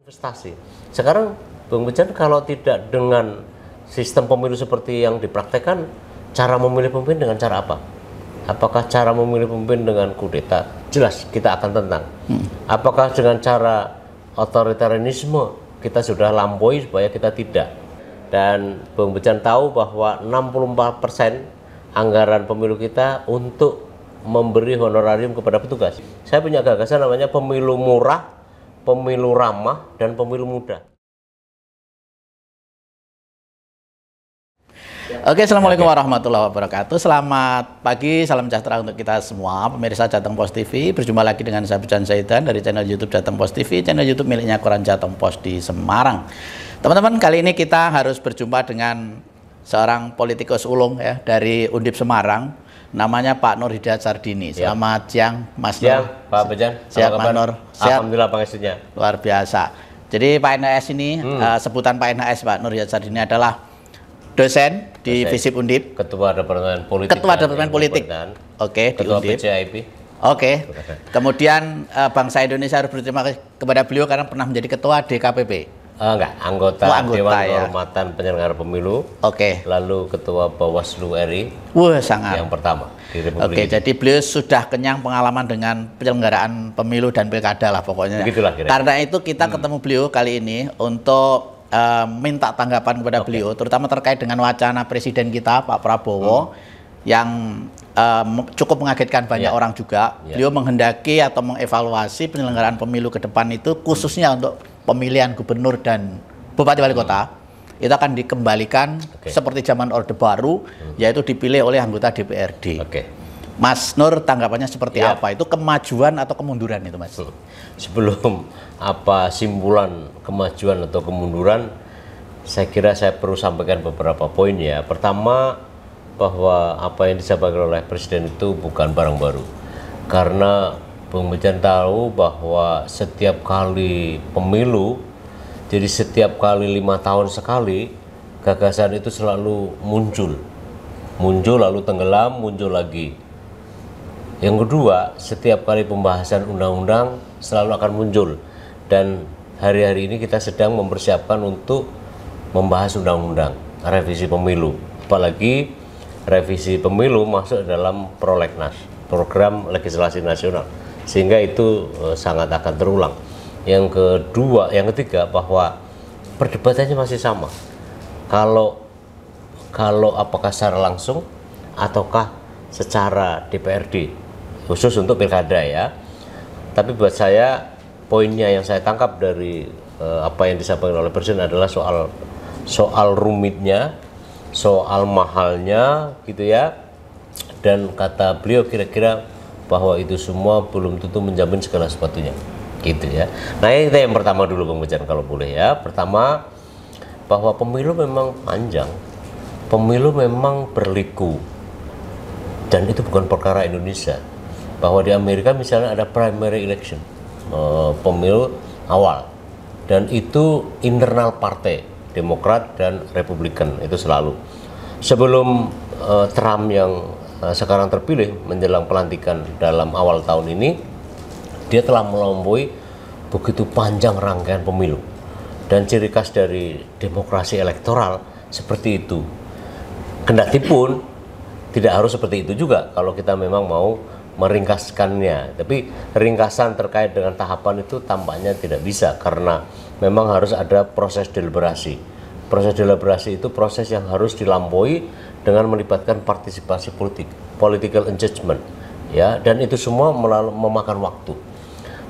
Investasi. Sekarang Bung Bejan, kalau tidak dengan sistem pemilu seperti yang dipraktekkan, cara memilih pemimpin dengan cara apa? Apakah cara memilih pemimpin dengan kudeta? Jelas kita akan tentang. Apakah dengan cara otoritarianisme kita sudah lampaui supaya kita tidak? Dan Bung Bejan tahu bahwa 64% anggaran pemilu kita untuk memberi honorarium kepada petugas. Saya punya gagasan namanya pemilu murah, pemilu ramah, dan pemilu mudah. Oke, Assalamualaikum warahmatullahi wabarakatuh. Selamat pagi, salam sejahtera untuk kita semua. Pemirsa Jateng Post TV, berjumpa lagi dengan saya Bejan Zaidan dari channel YouTube Jateng Post TV, channel YouTube miliknya Koran Jateng Post di Semarang. Teman-teman, kali ini kita harus berjumpa dengan seorang politikus ulung ya dari Undip Semarang, namanya Pak Nur Hidayat Sardini. Selamat siang, Mas Nur. Siang, Pak Bejan. Siap, Pak Nur. Siap. Alhamdulillah pangestunya. Luar biasa. Jadi Pak NHS ini, sebutan Pak NHS Pak Nur Hidayat Sardini adalah dosen di FISIP Undip, Ketua Departemen Politik. Ketua Departemen Politik. Oke, di Ketua Undip. PCIP. Oke. Kemudian bangsa Indonesia harus berterima kasih kepada beliau karena pernah menjadi Ketua DKPP. Enggak, anggota Dewan ya. Kehormatan Penyelenggara Pemilu. Oke. Lalu Ketua Bawaslu RI. Wah, sangat. Yang pertama di Republik. Oke, jadi beliau sudah kenyang pengalaman dengan penyelenggaraan pemilu dan pilkada lah pokoknya. Begitulah kira-kira. Karena itu kita ketemu beliau kali ini untuk minta tanggapan kepada beliau, terutama terkait dengan wacana presiden kita Pak Prabowo yang cukup mengagetkan banyak orang juga. Beliau menghendaki atau mengevaluasi penyelenggaraan pemilu ke depan itu khususnya untuk pemilihan gubernur dan bupati wali kota itu akan dikembalikan seperti zaman Orde Baru, yaitu dipilih oleh anggota DPRD. Mas Nur, tanggapannya seperti apa? Itu kemajuan atau kemunduran itu, Mas? Sebelum apa simpulan kemajuan atau kemunduran, saya kira saya perlu sampaikan beberapa poin ya. Pertama, bahwa apa yang disampaikan oleh Presiden itu bukan barang baru. Karena Bung Bejan tahu bahwa setiap kali pemilu, jadi setiap kali 5 tahun sekali, gagasan itu selalu muncul. Muncul lalu tenggelam, muncul lagi. Yang kedua, setiap kali pembahasan undang-undang selalu akan muncul. Dan hari-hari ini kita sedang mempersiapkan untuk membahas undang-undang, revisi pemilu. Apalagi revisi pemilu masuk dalam prolegnas, program legislasi nasional. Sehingga itu sangat akan terulang. Yang kedua, yang ketiga, bahwa perdebatannya masih sama. Kalau apakah secara langsung ataukah secara DPRD, khusus untuk pilkada ya. Tapi buat saya, poinnya yang saya tangkap dari apa yang disampaikan oleh Presiden adalah soal rumitnya, soal mahalnya gitu ya. Dan kata beliau kira-kira bahwa itu semua belum tentu menjamin segala sesuatunya gitu ya. Nah, itu yang pertama dulu Bung Bejan kalau boleh ya. Pertama, bahwa pemilu memang panjang, pemilu memang berliku, dan itu bukan perkara Indonesia. Bahwa di Amerika misalnya ada primary election, pemilu awal, dan itu internal partai Demokrat dan Republikan, itu selalu. Sebelum Trump yang sekarang terpilih menjelang pelantikan dalam awal tahun ini, dia telah melampaui begitu panjang rangkaian pemilu. Dan ciri khas dari demokrasi elektoral seperti itu. Kendati pun tidak harus seperti itu juga kalau kita memang mau meringkaskannya. Tapi ringkasan terkait dengan tahapan itu tampaknya tidak bisa karena memang harus ada proses deliberasi. Proses deliberasi itu proses yang harus dilampaui dengan melibatkan partisipasi politik, political engagement, ya. Dan itu semua memakan waktu.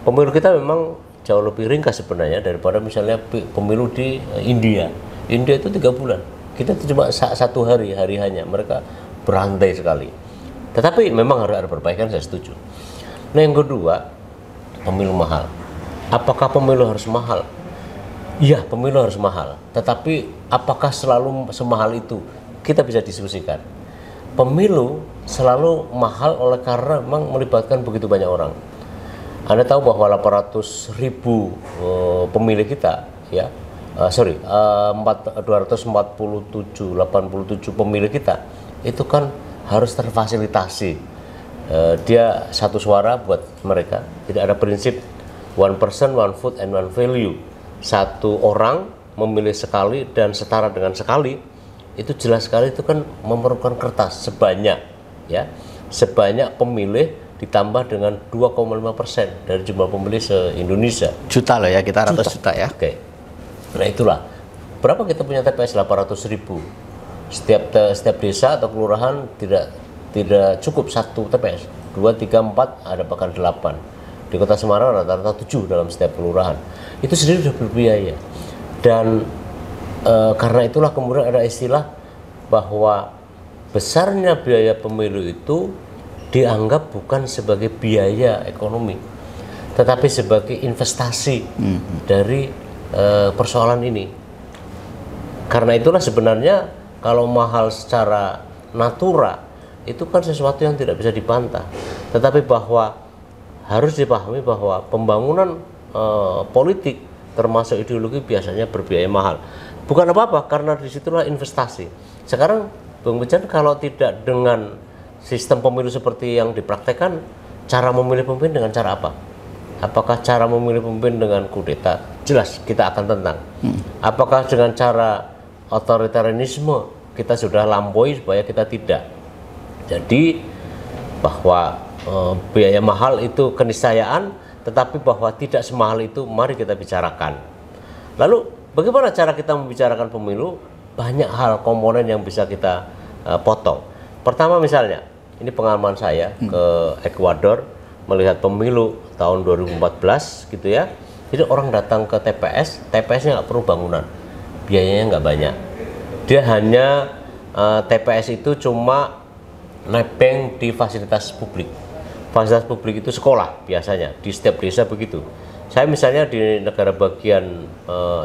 Pemilu kita memang jauh lebih ringkas sebenarnya daripada misalnya pemilu di India. India itu 3 bulan. Kita itu cuma 1 hari hanya. Mereka berantai sekali. Tetapi memang harus ada perbaikan, saya setuju. Nah, yang kedua, pemilu mahal. Apakah pemilu harus mahal? Iya, pemilu harus mahal. Tetapi apakah selalu semahal itu? Kita bisa diskusikan. Pemilu selalu mahal oleh karena memang melibatkan begitu banyak orang. Anda tahu bahwa 800.000 pemilih kita, ya, 287 pemilih kita, itu kan harus terfasilitasi. Dia satu suara buat mereka. Tidak ada prinsip one person, one vote, and one value. satu orang memilih sekali dan setara dengan sekali, itu jelas sekali itu kan memerlukan kertas sebanyak, ya, sebanyak pemilih ditambah dengan 2,5% dari jumlah pemilih se-Indonesia. Juta loh ya, kita ratus juta ya. Oke. Nah itulah, berapa kita punya TPS? 800.000. Setiap desa atau kelurahan tidak cukup satu TPS. 2, 3, 4, ada bahkan 8. Di Kota Semarang rata-rata 7 dalam setiap kelurahan. Itu sendiri sudah berbiaya. Dan karena itulah kemudian ada istilah bahwa besarnya biaya pemilu itu dianggap bukan sebagai biaya ekonomi, tetapi sebagai investasi dari persoalan ini. Karena itulah sebenarnya kalau mahal secara natura itu kan sesuatu yang tidak bisa dibantah, tetapi bahwa harus dipahami bahwa pembangunan politik termasuk ideologi biasanya berbiaya mahal. Bukan apa-apa, karena disitulah investasi. Sekarang Bung Bejan, kalau tidak dengan sistem pemilu seperti yang dipraktekkan, cara memilih pemimpin dengan cara apa? Apakah cara memilih pemimpin dengan kudeta? Jelas kita akan tentang. Apakah dengan cara otoritarianisme kita sudah lampaui supaya kita tidak? Jadi bahwa biaya mahal itu keniscayaan, tetapi bahwa tidak semahal itu mari kita bicarakan. Lalu bagaimana cara kita membicarakan pemilu? Banyak hal komponen yang bisa kita potong. Pertama misalnya, ini pengalaman saya ke Ekuador melihat pemilu tahun 2014 gitu ya. Jadi orang datang ke TPS, TPS-nya nggak perlu bangunan, biayanya nggak banyak. Dia hanya TPS itu cuma nebeng di fasilitas publik. Fasilitas publik itu sekolah biasanya, di setiap desa begitu. Saya misalnya di negara bagian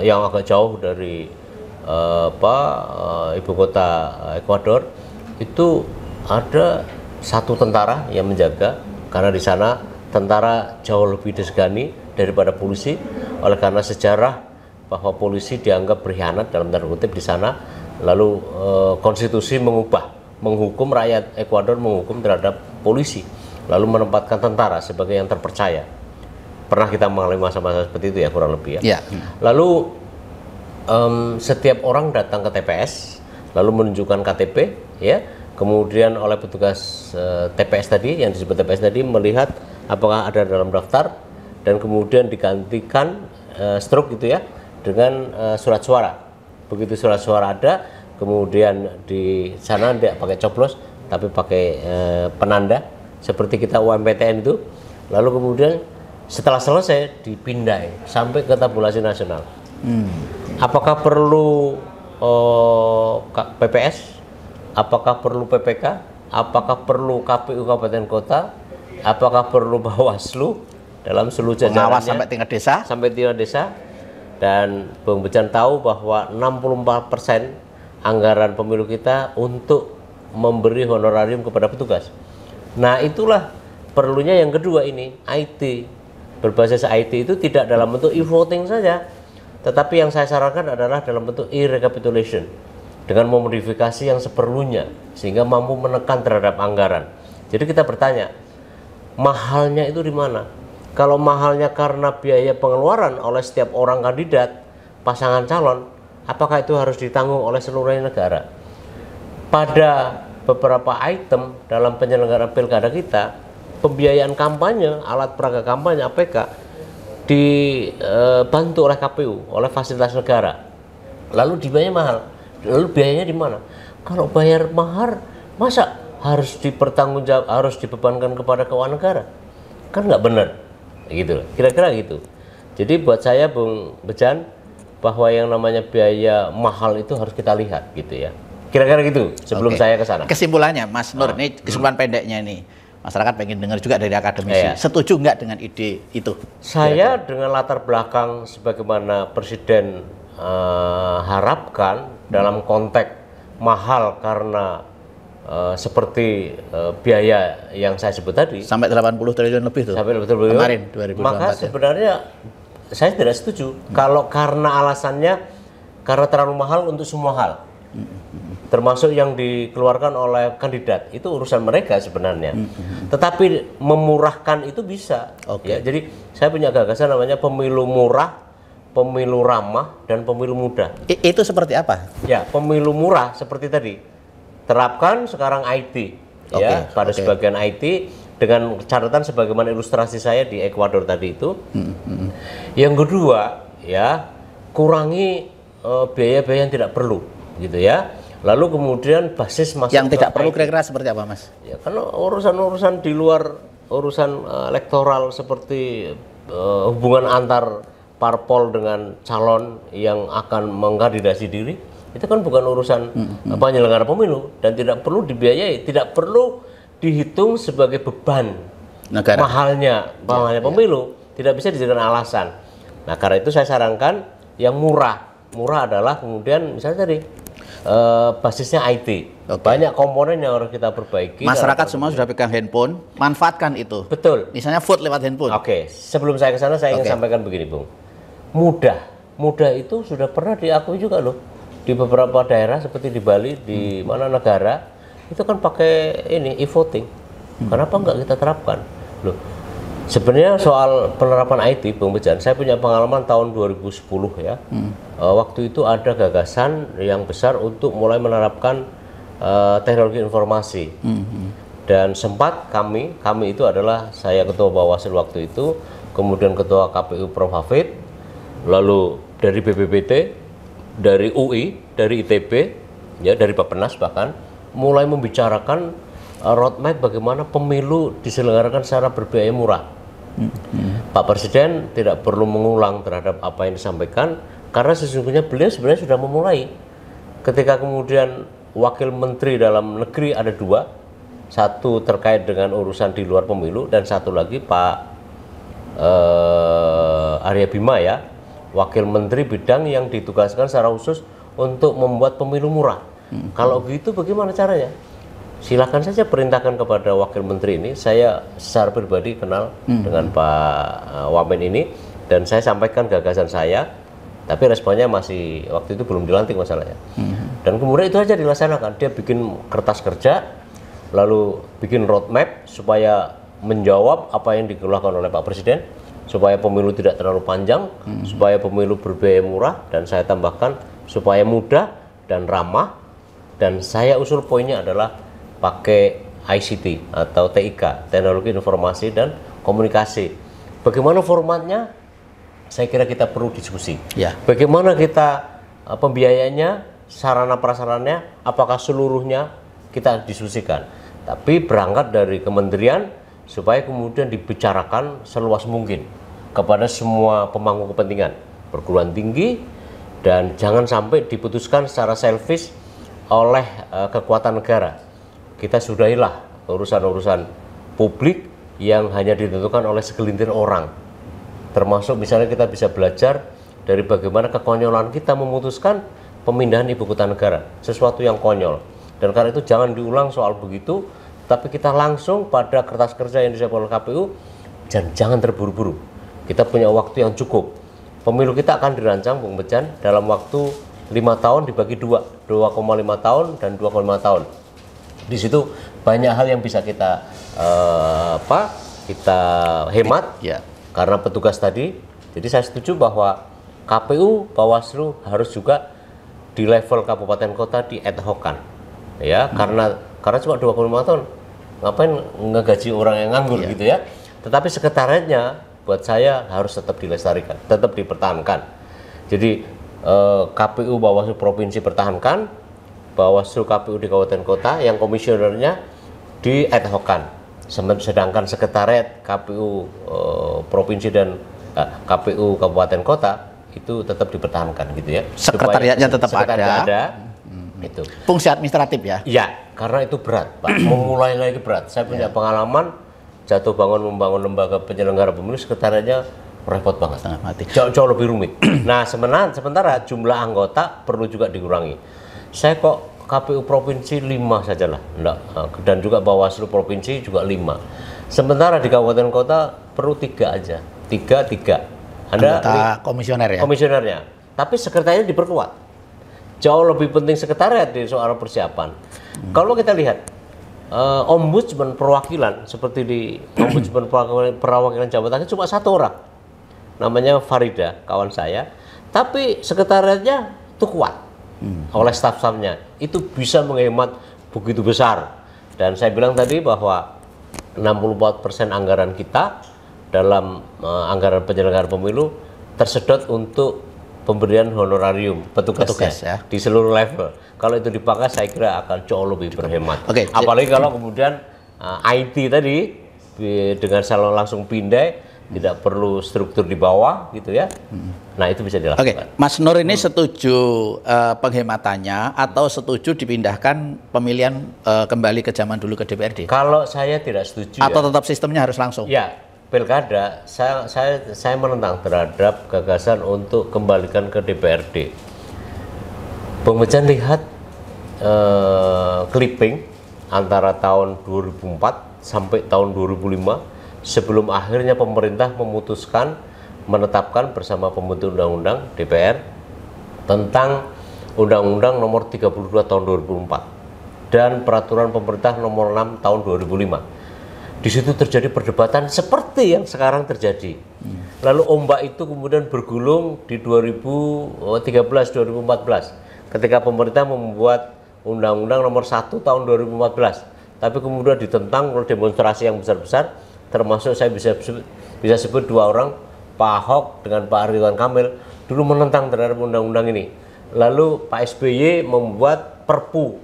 yang agak jauh dari ibu kota Ekuador, itu ada satu tentara yang menjaga, karena di sana tentara jauh lebih disegani daripada polisi, oleh karena sejarah bahwa polisi dianggap berkhianat dalam tanda kutip di sana. Lalu konstitusi menghukum rakyat Ekuador, menghukum terhadap polisi, lalu menempatkan tentara sebagai yang terpercaya. Pernah kita mengalami masa-masa seperti itu ya, kurang lebih ya. Lalu setiap orang datang ke TPS, lalu menunjukkan KTP, ya. Kemudian oleh petugas TPS tadi, yang disebut TPS tadi, melihat apakah ada dalam daftar, dan kemudian digantikan stroke gitu ya, dengan surat suara. Begitu surat suara ada, kemudian di sana tidak pakai coblos, tapi pakai penanda, seperti kita UMPTN itu. Lalu kemudian setelah selesai dipindai sampai ke tabulasi nasional. Apakah perlu PPS? Apakah perlu PPK? Apakah perlu KPU Kabupaten Kota? Apakah perlu Bawaslu dalam seluruh jajarannya sampai tingkat desa? Sampai tingkat desa. Dan Bung Bejan tahu bahwa 64% anggaran pemilu kita untuk memberi honorarium kepada petugas. Nah itulah perlunya yang kedua ini, IT. Berbasis IT itu tidak dalam bentuk e-voting saja, tetapi yang saya sarankan adalah dalam bentuk e-recapitulation dengan memodifikasi yang seperlunya sehingga mampu menekan terhadap anggaran. Jadi kita bertanya, mahalnya itu di mana? Kalau mahalnya karena biaya pengeluaran oleh setiap orang kandidat, pasangan calon, apakah itu harus ditanggung oleh seluruh negara? Pada beberapa item dalam penyelenggaraan pilkada kita, pembiayaan kampanye, alat peraga kampanye APK dibantu oleh KPU, oleh fasilitas negara. Lalu dibayarnya mahal. Lalu biayanya di mana? Kalau bayar mahar, masa harus dipertanggungjawab, harus dibebankan kepada keuangan negara? Kan nggak benar. Gitu, kira-kira gitu. Jadi buat saya Bung Bejan, bahwa yang namanya biaya mahal itu harus kita lihat gitu ya. Kira-kira gitu sebelum saya ke sana. Kesimpulannya Mas Nur, ini kesimpulan pendeknya ini. Masyarakat pengen dengar juga dari akademisi. Setuju nggak dengan ide itu? Saya dengan latar belakang sebagaimana Presiden harapkan dalam konteks mahal karena seperti biaya yang saya sebut tadi. Sampai 80 triliun lebih tuh. Sampai betul-betul kemarin 2024. Maka sebenarnya saya tidak setuju kalau karena alasannya karena terlalu mahal untuk semua hal. Termasuk yang dikeluarkan oleh kandidat, itu urusan mereka sebenarnya. Tetapi memurahkan itu bisa. Ya, jadi saya punya gagasan namanya pemilu murah, pemilu ramah dan pemilu mudah. Itu seperti apa? Ya, pemilu murah seperti tadi. Terapkan sekarang IT, ya, pada sebagian IT dengan catatan sebagaimana ilustrasi saya di Ekuador tadi itu. Yang kedua, ya, kurangi biaya-biaya yang tidak perlu, gitu ya. Lalu kemudian basis masuk yang tidak perlu kira-kira seperti apa, Mas? Ya, karena urusan-urusan di luar urusan elektoral seperti hubungan antar parpol dengan calon yang akan mengkandidasi diri, itu kan bukan urusan penyelenggara pemilu dan tidak perlu dibiayai, tidak perlu dihitung sebagai beban negara. mahalnya pemilu, tidak bisa dijadikan alasan. Nah, karena itu saya sarankan yang murah adalah kemudian misalnya tadi basisnya IT. Banyak komponen yang harus kita perbaiki. Masyarakat semua sudah pegang handphone, manfaatkan itu. Betul. Misalnya vote lewat handphone. Oke, sebelum saya ke sana saya ingin sampaikan begini, Bung. Mudah itu sudah pernah diakui juga loh. Di beberapa daerah seperti di Bali, di mana negara itu kan pakai ini e-voting. Kenapa enggak kita terapkan? Loh, sebenarnya soal penerapan IT, Bung Bejan, saya punya pengalaman tahun 2010 ya. Waktu itu ada gagasan yang besar untuk mulai menerapkan teknologi informasi. Dan sempat kami itu adalah saya ketua Bawaslu waktu itu, kemudian ketua KPU Prof Hafid, lalu dari BPPT, dari UI, dari ITB, ya dari Bappenas bahkan mulai membicarakan roadmap bagaimana pemilu diselenggarakan secara berbiaya murah. Pak Presiden tidak perlu mengulang terhadap apa yang disampaikan karena sesungguhnya beliau sebenarnya sudah memulai. Ketika kemudian wakil menteri dalam negeri ada dua, satu terkait dengan urusan di luar pemilu dan satu lagi Pak Arya Bima ya, wakil menteri bidang yang ditugaskan secara khusus untuk membuat pemilu murah. Kalau begitu bagaimana caranya? Silakan saja perintahkan kepada wakil menteri ini. Saya secara pribadi kenal dengan Pak Wamen ini dan saya sampaikan gagasan saya, tapi responnya masih waktu itu belum dilantik masalahnya. Dan kemudian itu aja dilaksanakan. Dia bikin kertas kerja, lalu bikin roadmap supaya menjawab apa yang dikeluarkan oleh Pak Presiden, supaya pemilu tidak terlalu panjang, supaya pemilu berbiaya murah, dan saya tambahkan supaya mudah dan ramah. Dan saya usul poinnya adalah pakai ICT atau TIK, teknologi informasi dan komunikasi. Bagaimana formatnya? Saya kira kita perlu diskusi. Ya. Bagaimana kita pembiayaannya, sarana prasarannya, apakah seluruhnya kita diskusikan. Tapi berangkat dari kementerian supaya kemudian dibicarakan seluas mungkin kepada semua pemangku kepentingan, perguruan tinggi, dan jangan sampai diputuskan secara selfish oleh kekuatan negara. Kita sudahilah urusan-urusan publik yang hanya ditentukan oleh segelintir orang. Termasuk misalnya kita bisa belajar dari bagaimana kekonyolan kita memutuskan pemindahan ibu kota negara, sesuatu yang konyol. Dan karena itu jangan diulang soal begitu, tapi kita langsung pada kertas kerja yang disiapkan oleh KPU, dan jangan terburu-buru. Kita punya waktu yang cukup. Pemilu kita akan dirancang, Bung Bejan, dalam waktu 5 tahun dibagi 2,5 tahun dan 2,5 tahun. Di situ banyak hal yang bisa kita kita hemat ya, karena petugas tadi. Jadi saya setuju bahwa KPU, Bawaslu harus juga di level kabupaten kota di ad hoc-kan. Ya, karena cuma 25 tahun ngapain ngegaji orang yang nganggur gitu ya. Tetapi sekretariatnya buat saya harus tetap dilestarikan, tetap dipertahankan. Jadi KPU Bawaslu provinsi pertahankan, Bawaslu KPU di kabupaten kota yang komisionernya di ad hoc-kan. Sedangkan sekretariat KPU provinsi dan KPU kabupaten kota itu tetap dipertahankan gitu ya. Sekretariatnya tetap ada. Itu. Fungsi administratif ya? Ya, karena itu berat, Pak. Memulai lagi berat. Saya punya pengalaman jatuh bangun membangun lembaga penyelenggara pemilu, sekretariatnya repot banget. Jauh lebih rumit. Nah, sementara jumlah anggota perlu juga dikurangi. Saya kok KPU provinsi 5 sajalah, enggak. Dan juga Bawaslu provinsi juga 5. Sementara di kabupaten kota perlu 3 aja. 3. Ada anggota komisioner ya? Komisionernya. Tapi sekretariatnya diperkuat. Jauh lebih penting sekretariat di soal persiapan. Kalau kita lihat ombudsman perwakilan seperti di ombudsman perwakilan Jawa Tengah cuma 1 orang. namanya Farida, kawan saya, tapi sekretariatnya itu kuat oleh staf-stafnya, itu bisa menghemat begitu besar. Dan saya bilang tadi bahwa 64% anggaran kita dalam anggaran penyelenggaraan pemilu tersedot untuk pemberian honorarium petugasnya ya, di seluruh level. Kalau itu dipakai, saya kira akan jauh lebih berhemat. Oke, apalagi kalau kemudian IT tadi dengan salon langsung pindai, tidak perlu struktur di bawah gitu ya. Nah, itu bisa dilakukan. Oke, Mas Nur ini setuju penghematannya atau setuju dipindahkan pemilihan kembali ke zaman dulu ke DPRD? Kalau saya tidak setuju. Atau tetap sistemnya harus langsung? Ya, pilkada saya menentang terhadap gagasan untuk kembalikan ke DPRD. Bung Bejan lihat clipping antara tahun 2004 sampai tahun 2005 sebelum akhirnya pemerintah memutuskan menetapkan bersama pembentuk undang-undang DPR tentang Undang-Undang Nomor 32 Tahun 2004 dan Peraturan Pemerintah Nomor 6 Tahun 2005. Di situ terjadi perdebatan seperti yang sekarang terjadi. Lalu ombak itu kemudian bergulung di 2013-2014 ketika pemerintah membuat Undang-Undang Nomor 1 Tahun 2014. Tapi kemudian ditentang oleh demonstrasi yang besar-besar, termasuk saya bisa sebut dua orang, Pak Ahok dengan Pak Ridwan Kamil, dulu menentang terhadap undang-undang ini. Lalu Pak SBY membuat Perpu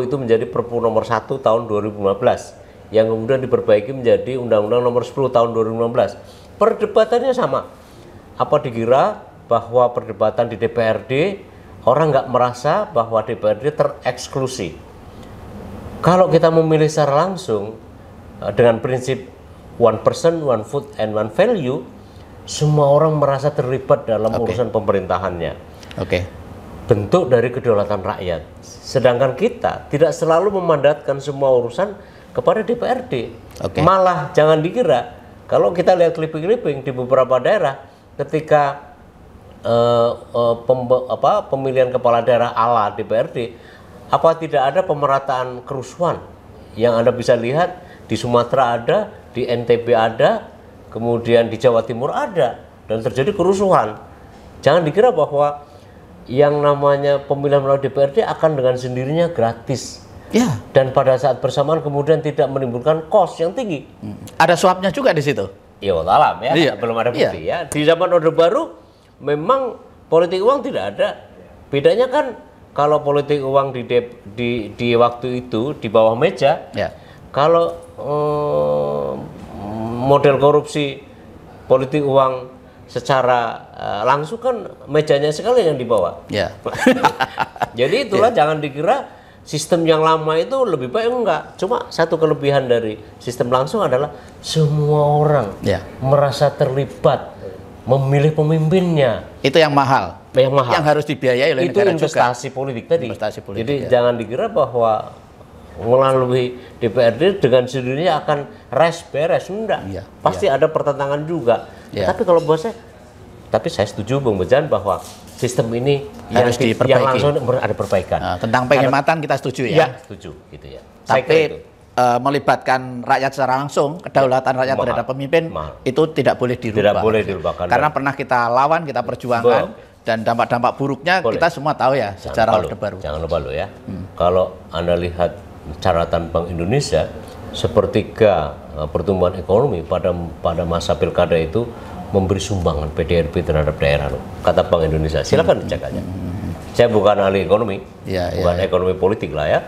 itu menjadi Perpu Nomor 1 Tahun 2015 yang kemudian diperbaiki menjadi Undang-Undang Nomor 10 Tahun 2016. Perdebatannya sama. Apa dikira bahwa perdebatan di DPRD orang nggak merasa bahwa DPRD tereksklusi? Kalau kita memilih secara langsung dengan prinsip one person, one vote, and one value, semua orang merasa terlibat dalam urusan pemerintahannya. Bentuk dari kedaulatan rakyat. Sedangkan kita tidak selalu memandatkan semua urusan kepada DPRD. Malah jangan dikira, kalau kita lihat clipping-clipping di beberapa daerah, ketika pemilihan kepala daerah ala DPRD, apa tidak ada pemerataan kerusuhan yang Anda bisa lihat di Sumatera ada, di NTB ada, kemudian di Jawa Timur ada, dan terjadi kerusuhan. Jangan dikira bahwa yang namanya pemilihan melalui DPRD akan dengan sendirinya gratis. Ya. Dan pada saat bersamaan kemudian tidak menimbulkan cost yang tinggi. Ada suapnya juga di situ. Ya, alam ya, iya. Belum ada bukti ya. Di zaman Orde Baru memang politik uang tidak ada. Bedanya kan kalau politik uang di waktu itu di bawah meja. Ya. Kalau model korupsi politik uang secara langsung kan mejanya sekali yang dibawa. Ya. Jadi itulah jangan dikira sistem yang lama itu lebih baik, enggak. Cuma satu kelebihan dari sistem langsung adalah semua orang merasa terlibat memilih pemimpinnya. Itu yang mahal. Yang harus dibiayai oleh negara juga. Itu investasi politik tadi. Politik, jadi jangan dikira bahwa melalui DPRD dengan sendirinya akan beres, enggak. Pasti ada pertentangan juga. Tapi kalau buat saya, saya setuju Bung Bejan bahwa sistem ini harus diperbaiki. Yang langsung ada perbaikan. Tentang penghematan kita setuju ya. Setuju gitu ya. Tapi melibatkan rakyat secara langsung, kedaulatan rakyat terhadap pemimpin itu tidak boleh dirubah. Tidak boleh dirubahkan. Karena pernah kita lawan, kita perjuangkan, dan dampak-dampak buruknya kita semua tahu ya secara Orde Baru. Jangan lupa lo ya. Kalau Anda lihat catatan Bank Indonesia, sepertiga pertumbuhan ekonomi pada masa pilkada itu memberi sumbangan PDRB terhadap daerah loh, kata Bank Indonesia. Silakan dicek aja. Saya bukan ahli ekonomi, bukan ekonomi politik lah ya.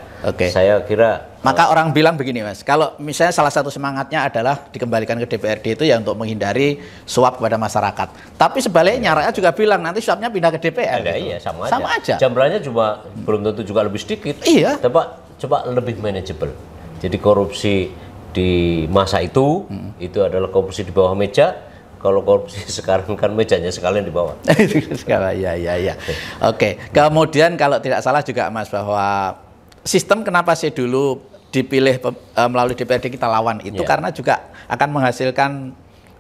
Saya kira maka orang bilang begini Mas, kalau misalnya salah satu semangatnya adalah dikembalikan ke DPRD itu ya untuk menghindari suap kepada masyarakat. Tapi sebaliknya rakyat juga bilang nanti suapnya pindah ke DPR. Iya, sama aja. Jumlahnya cuma belum tentu juga lebih sedikit. Iya. Coba lebih manageable. Jadi korupsi di masa itu adalah korupsi di bawah meja. Kalau korupsi sekarang kan mejanya sekalian di bawah. Ya. Oke. Kemudian kalau tidak salah juga Mas bahwa sistem kenapa sih dulu dipilih melalui DPRD kita lawan itu karena juga akan menghasilkan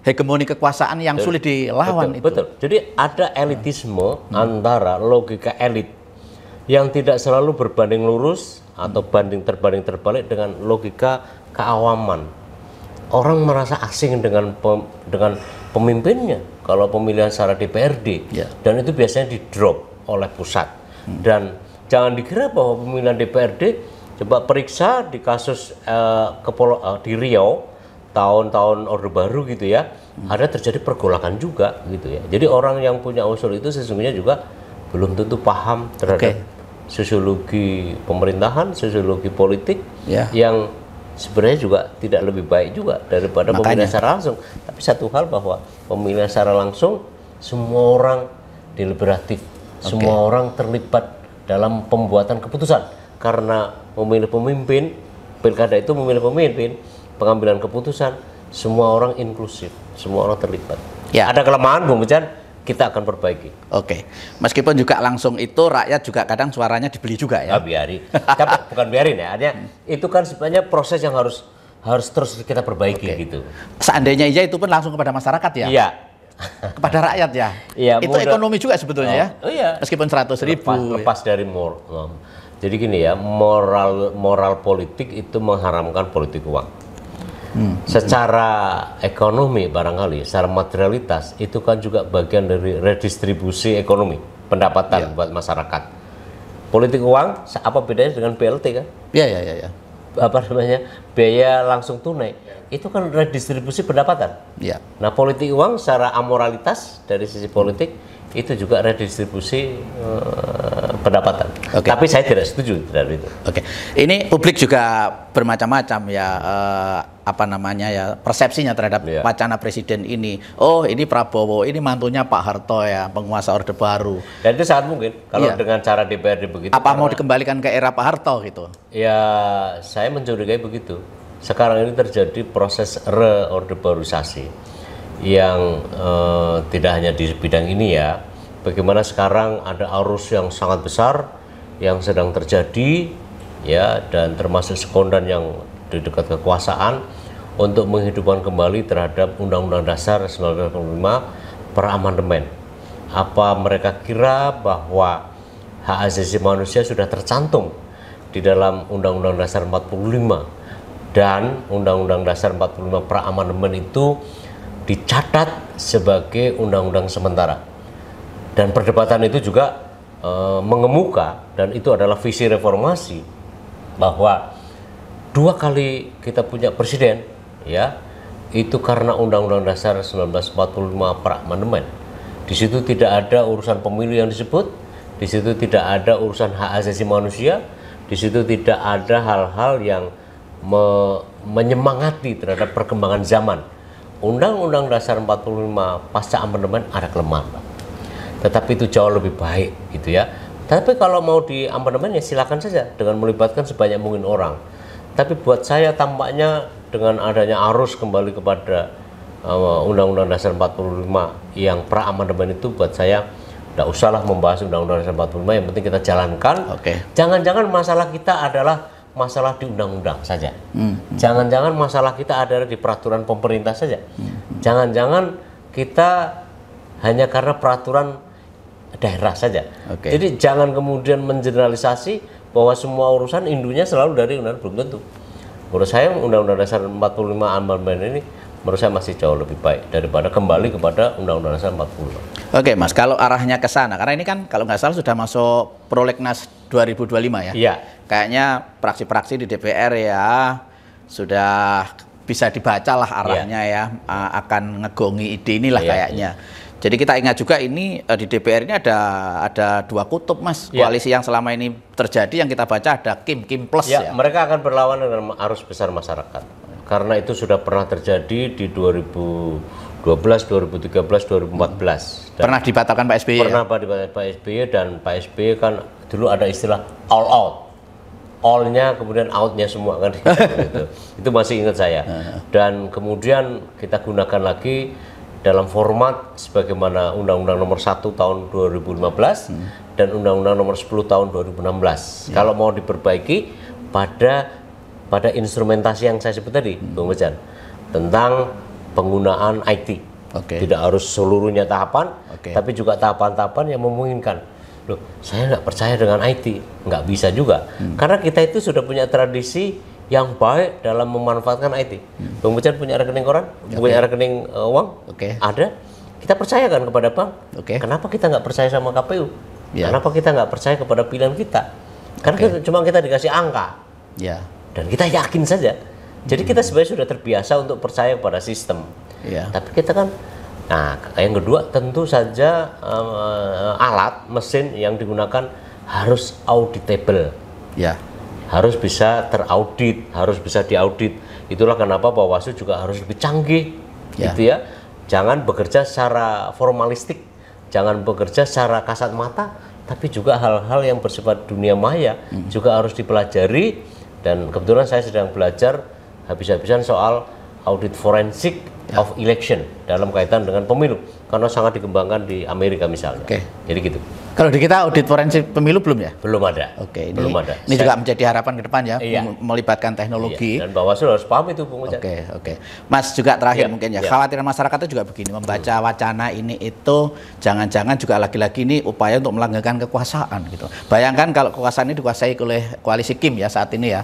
hegemoni kekuasaan yang sulit dilawan. Betul. Jadi ada elitisme antara logika elit yang tidak selalu berbanding lurus atau banding terbalik dengan logika keawaman. Orang merasa asing dengan pemimpinnya. kalau pemilihan secara DPRD, dan itu biasanya di drop oleh pusat. Dan jangan dikira bahwa pemilihan DPRD, coba periksa di kasus di Riau tahun-tahun Orde Baru gitu ya, ada terjadi pergolakan juga gitu ya. Jadi orang yang punya usul itu sesungguhnya juga belum tentu paham terhadap sosiologi pemerintahan, sosiologi politik yang sebenarnya juga tidak lebih baik juga daripada pemilihan secara langsung. Tapi satu hal bahwa pemilihan secara langsung semua orang deliberatif, semua orang terlibat dalam pembuatan keputusan karena memilih pemimpin, pilkada itu memilih pemimpin, pengambilan keputusan, semua orang inklusif, semua orang terlibat. Ada kelemahan, Bung Bejan, kita akan perbaiki. Meskipun juga langsung itu rakyat juga kadang suaranya dibeli juga ya. Biarin, tapi bukan biarin ya, artinya itu kan sebenarnya proses yang harus terus kita perbaiki gitu. Seandainya itu pun langsung kepada masyarakat ya. Iya. Kepada rakyat ya. Itu ekonomi juga sebetulnya ya. Meskipun 100.000 lepas dari moral. Jadi gini ya, moral politik itu mengharamkan politik uang. Secara ekonomi barangkali, secara materialitas itu kan juga bagian dari redistribusi ekonomi, pendapatan buat masyarakat. Politik uang, apa bedanya dengan BLT kan? Iya. Apa namanya, biaya langsung tunai, itu kan redistribusi pendapatan. Nah, politik uang secara amoralitas dari sisi politik itu juga redistribusi pendapatan. Tapi saya tidak setuju terhadap itu. Ini publik juga bermacam-macam ya, persepsinya terhadap wacana presiden ini. Oh, ini Prabowo, ini mantunya Pak Harto ya, penguasa Orde Baru. Dan itu sangat mungkin kalau dengan cara DPRD begitu. Apa mau dikembalikan ke era Pak Harto gitu? Ya, saya mencurigai begitu. Sekarang ini terjadi proses re-Orde Baruisasi yang tidak hanya di bidang ini ya. Bagaimana sekarang ada arus yang sangat besar yang sedang terjadi ya, dan termasuk sekondan yang di dekat kekuasaan untuk menghidupkan kembali terhadap Undang-Undang Dasar 1945 per amandemen. Apa mereka kira bahwa hak asasi manusia sudah tercantum di dalam Undang-Undang Dasar 45 dan Undang-Undang Dasar 45 per amandemen itu dicatat sebagai undang-undang sementara. Dan perdebatan itu juga mengemuka, dan itu adalah visi reformasi bahwa 2 kali kita punya presiden ya, itu karena Undang-Undang Dasar 1945 per amandemen. Di situ tidak ada urusan pemilu yang disebut, di situ tidak ada urusan hak asasi manusia, di situ tidak ada hal-hal yang menyemangati terhadap perkembangan zaman. Undang-Undang Dasar 45 pasca amandemen ada kelemahan, Pak. Tetapi itu jauh lebih baik gitu ya. Tapi kalau mau di amandemen ya silakan saja dengan melibatkan sebanyak mungkin orang. Tapi buat saya tampaknya dengan adanya arus kembali kepada Undang-Undang Dasar 45 yang pra amandemen itu, buat saya tidak usahlah membahas Undang-Undang Dasar 45, yang penting kita jalankan. Jangan-jangan masalah kita adalah masalah di undang-undang saja. Jangan-jangan masalah kita adalah di peraturan pemerintah saja. Jangan-jangan kita hanya karena peraturan daerah saja. Jadi jangan kemudian mengeneralisasi bahwa semua urusan indunya selalu dari undang-undang, belum tentu. Menurut saya Undang-Undang Dasar 45 amandemen ini menurut saya masih jauh lebih baik daripada kembali kepada Undang-Undang Dasar 45. Mas, kalau arahnya ke sana, karena ini kan kalau nggak salah sudah masuk prolegnas 2025 ya. Iya. Kayaknya praksi-praksi di DPR ya sudah bisa dibaca lah arahnya ya, akan ngegongi ide inilah kayaknya. Jadi kita ingat juga ini di DPR ini ada 2 kutub, Mas. Koalisi yang selama ini terjadi yang kita baca ada Kim Plus ya. Mereka akan berlawan dengan arus besar masyarakat. Karena itu sudah pernah terjadi di 2012, 2013, 2014. Pernah dibatalkan Pak SBY. Pernah dibatalkan Pak SBY, dan Pak SBY kan dulu ada istilah all out. All-nya kemudian out-nya semua kan gitu. Itu masih ingat saya. Dan kemudian kita gunakan lagi dalam format sebagaimana Undang-Undang Nomor 1 Tahun 2015 dan Undang-Undang Nomor 10 Tahun 2016. Kalau mau diperbaiki pada instrumentasi yang saya sebut tadi, Bung Bejan, tentang penggunaan IT. Tidak harus seluruhnya tahapan, tapi juga tahapan-tahapan yang memungkinkan. Loh, saya nggak percaya dengan IT, nggak bisa juga. Karena kita itu sudah punya tradisi yang baik dalam memanfaatkan IT. Bung Bejan punya rekening koran, punya rekening uang, ada. kita percayakan kepada bank. Oke. Kenapa kita nggak percaya sama KPU? Ya. Kenapa kita nggak percaya kepada pilihan kita? Karena cuma kita dikasih angka Ya. dan kita yakin saja. Jadi kita sebenarnya sudah terbiasa untuk percaya kepada sistem. Ya. Tapi kita kan, nah yang kedua tentu saja alat mesin yang digunakan harus auditable. Ya. Harus bisa teraudit, harus bisa diaudit. Itulah kenapa Bawaslu juga harus lebih canggih, Ya. gitu ya. Jangan bekerja secara formalistik, jangan bekerja secara kasat mata, tapi juga hal-hal yang bersifat dunia maya juga harus dipelajari. Dan kebetulan saya sedang belajar habis-habisan soal audit forensik of election dalam kaitan dengan pemilu, karena sangat dikembangkan di Amerika misalnya. Oke. Jadi gitu. Kalau di kita audit forensik pemilu belum ya? Belum ada. Oke, belum ada. Ini juga menjadi harapan ke depan ya, Iya. melibatkan teknologi. Iya, dan Bawaslu harus paham itu, Bung Ujan. Oke. Mas juga terakhir Iya, mungkin ya, iya. khawatiran masyarakat itu juga begini, membaca wacana ini itu jangan-jangan juga lagi-lagi ini upaya untuk melanggengkan kekuasaan gitu. Bayangkan kalau kekuasaan ini dikuasai oleh koalisi Kim ya saat ini ya,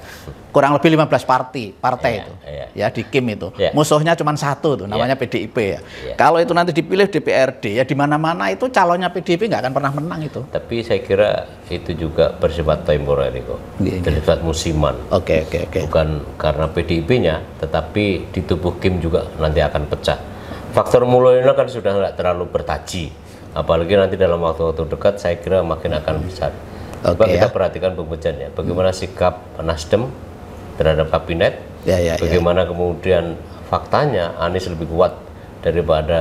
kurang lebih 15 partai Iya, itu, iya. ya di Kim itu. Iya. Musuhnya cuma satu tuh, namanya PDIP ya. Iya. Kalau itu nanti dipilih DPRD ya di mana-mana itu calonnya PDIP nggak akan pernah menang itu. Tapi saya kira itu juga bersifat temporer kok, Iya. bersifat musiman. Oke. Bukan karena PDIP-nya, tetapi di tubuh Kim juga nanti akan pecah. Faktor Mulyono kan sudah nggak terlalu bertaji, apalagi nanti dalam waktu-waktu dekat saya kira makin akan besar. Coba Oke, kita ya. perhatikan Bung Bejan ya, bagaimana sikap Nasdem terhadap kabinet, Ya. bagaimana kemudian faktanya Anies lebih kuat daripada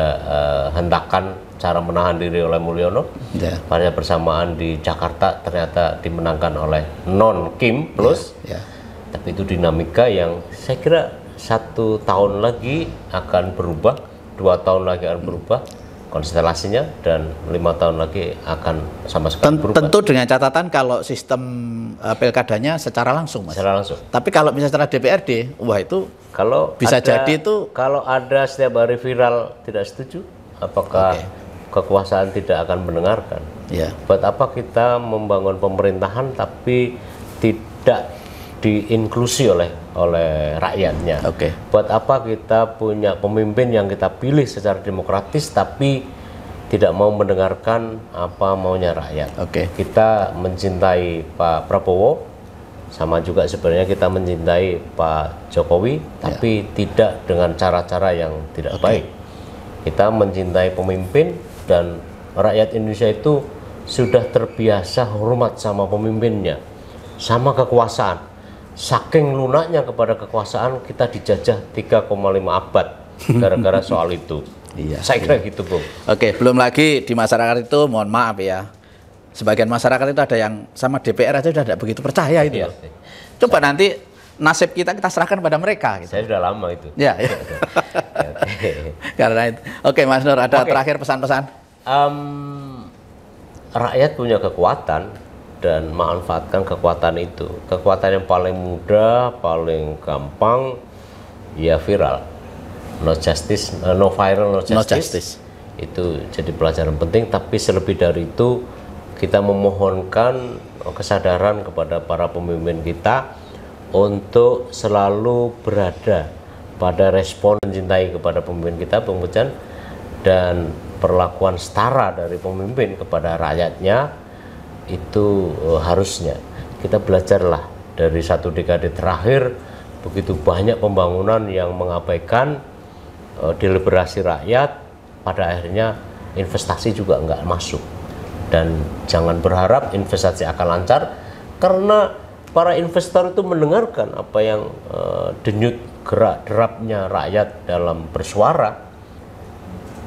hentakan cara menahan diri oleh Mulyono. Ya. Pada bersamaan di Jakarta ternyata dimenangkan oleh non Kim plus. Ya. Tapi itu dinamika yang saya kira 1 tahun lagi akan berubah, 2 tahun lagi akan berubah konstelasinya, dan 5 tahun lagi akan sama sekali berubah Tentu dengan catatan kalau sistem pilkadanya secara langsung, Mas. secara langsung. Tapi kalau misalnya secara DPRD, wah itu Kalau bisa ada- jadi itu kalau ada setiap hari viral tidak setuju, apakah kekuasaan tidak akan mendengarkan? ya. Buat apa kita membangun pemerintahan tapi tidak diinklusi oleh rakyatnya? Oke. Buat apa kita punya pemimpin yang kita pilih secara demokratis tapi tidak mau mendengarkan apa maunya rakyat? Oke. Kita mencintai Pak Prabowo, sama juga sebenarnya kita mencintai Pak Jokowi, tapi tidak dengan cara-cara yang tidak baik. Kita mencintai pemimpin, dan rakyat Indonesia itu sudah terbiasa hormat sama pemimpinnya, sama kekuasaan. Saking lunaknya kepada kekuasaan, kita dijajah 3,5 abad gara-gara soal itu. Iya, Saya kira gitu, Bung. Oke, belum lagi di masyarakat itu, mohon maaf ya, sebagian masyarakat itu ada yang sama DPR aja sudah tidak begitu percaya itu. Iya. Coba nanti nasib kita serahkan pada mereka gitu. Saya sudah lama itu. Ya. Karena itu. Oke, Mas Nur, ada Oke. terakhir pesan-pesan? Rakyat punya kekuatan dan manfaatkan kekuatan itu. Kekuatan yang paling mudah, paling gampang, ya viral. No justice, no viral, no justice. No justice. Itu jadi pelajaran penting. Tapi selebih dari itu, kita memohonkan kesadaran kepada para pemimpin kita untuk selalu berada pada respon mencintai kepada pemimpin kita, Bung Bejan, dan perlakuan setara dari pemimpin kepada rakyatnya. Itu harusnya kita belajarlah dari 1 dekade terakhir, begitu banyak pembangunan yang mengabaikan deliberasi rakyat, pada akhirnya investasi juga nggak masuk. Dan jangan berharap investasi akan lancar, karena para investor itu mendengarkan apa yang denyut gerak derapnya rakyat dalam bersuara.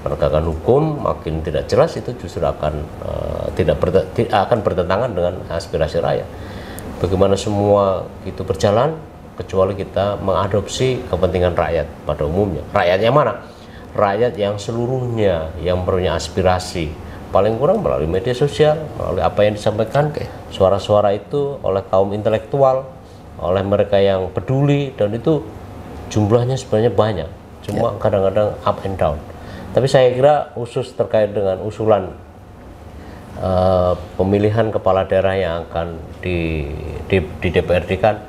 Penegakan hukum makin tidak jelas, itu justru akan akan bertentangan dengan aspirasi rakyat. Bagaimana semua itu berjalan kecuali kita mengadopsi kepentingan rakyat pada umumnya. Rakyatnya mana? Rakyat yang seluruhnya yang punya aspirasi, paling kurang melalui media sosial, melalui apa yang disampaikan, suara-suara itu oleh kaum intelektual, oleh mereka yang peduli, dan itu jumlahnya sebenarnya banyak, cuma kadang-kadang up and down. Tapi saya kira khusus terkait dengan usulan pemilihan kepala daerah yang akan di DPRD kan,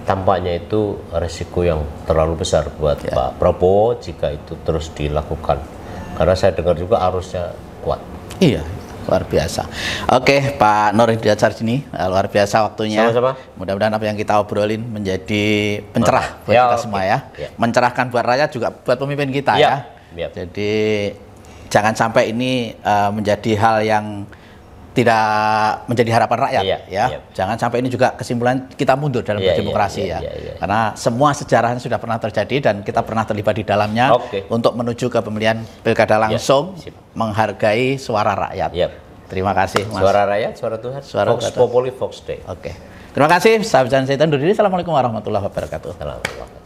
tampaknya itu resiko yang terlalu besar buat Pak Prabowo jika itu terus dilakukan. Karena saya dengar juga arusnya kuat. Iya, luar biasa. Oke, Pak Nur Hidayat Sarjini, luar biasa waktunya. Sama-sama. Mudah-mudahan apa yang kita obrolin menjadi pencerah buat Ya, kita oke. semua ya. Ya. Mencerahkan buat rakyat juga buat pemimpin kita ya. Ya. Jadi jangan sampai ini menjadi hal yang tidak menjadi harapan rakyat Iya, ya. iya. Jangan sampai ini juga kesimpulan kita mundur dalam Iya, berdemokrasi iya, ya. iya, iya. Karena semua sejarahnya sudah pernah terjadi dan kita pernah terlibat di dalamnya Oke. untuk menuju ke pemilihan pilkada langsung, sip. menghargai suara rakyat. Iya. Terima kasih, Mas. Suara rakyat, suara Tuhan. Suara Vox Tuhan. Populi, Vox Dei. Oke. Terima kasih. Sahabat Setan undur diri. Assalamualaikum warahmatullahi wabarakatuh. Assalamualaikum.